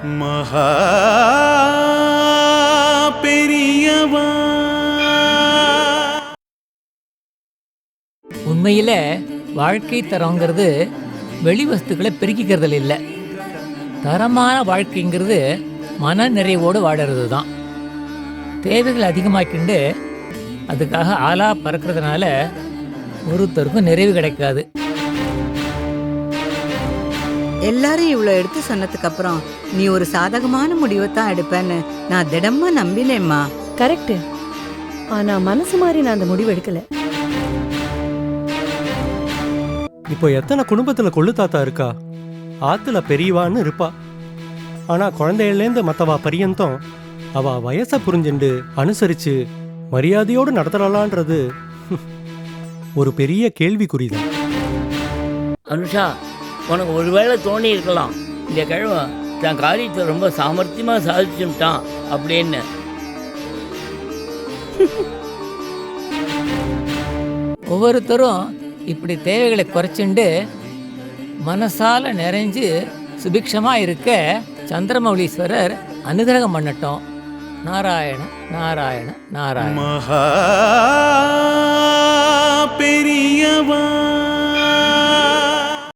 மகா பெரியவா. உண்மையில வாழ்க்கை தரங்கிறது வெளி வஸ்துக்களை பெருக்கிக்கிறதுல இல்லை. தரமான வாழ்க்கைங்கிறது மன நிறைவோடு வாடுறது தான். தேவைகள் அதிகமாக்கிண்டு அதுக்காக ஆளா பறக்கிறதுனால ஒருத்தருக்கும் நிறைவு கிடைக்காது. எல்லாரும் இவ்வளோ எடுத்து சொன்னதுக்கு அப்புறம் நீ ஒரு சாதகமான முடிவை தான் எடுப்பேன்னு நான் திடமா நம்பினேம்மா. கரெக்ட். ஆனா மனசு மாதிரி நான் அந்த முடிவு எடுக்கல. இப்போ எத்தனை குடும்பத்துல கொள்ளு தாத்தா இருக்கா? ஆத்துல பெரியவான்னு இருப்பா. ஆனா குழந்தைகள்லேருந்து மற்றவா பரியந்தம் அவ வயசை புரிஞ்சுண்டு அனுசரிச்சு மரியாதையோடு நடத்தலான்றது ஒரு பெரிய கேள்விக்குறிதான். அனுஷா, உனக்கு ஒருவேளை தோணி இருக்கலாம், இந்த கிழமை தன் காரியத்தை ரொம்ப சாமர்த்தியமாக சாதிச்சுட்டான் அப்படின்னு. ஒவ்வொருத்தரும் இப்படி தேவைகளை குறைச்சுண்டு மனசால நிறைஞ்சு சுபிக்ஷமாக இருக்க சந்திரமௌலீஸ்வரர் அனுகிரகம் பண்ணட்டும். நாராயண நாராயண நாராயண. மகா பெரியவா.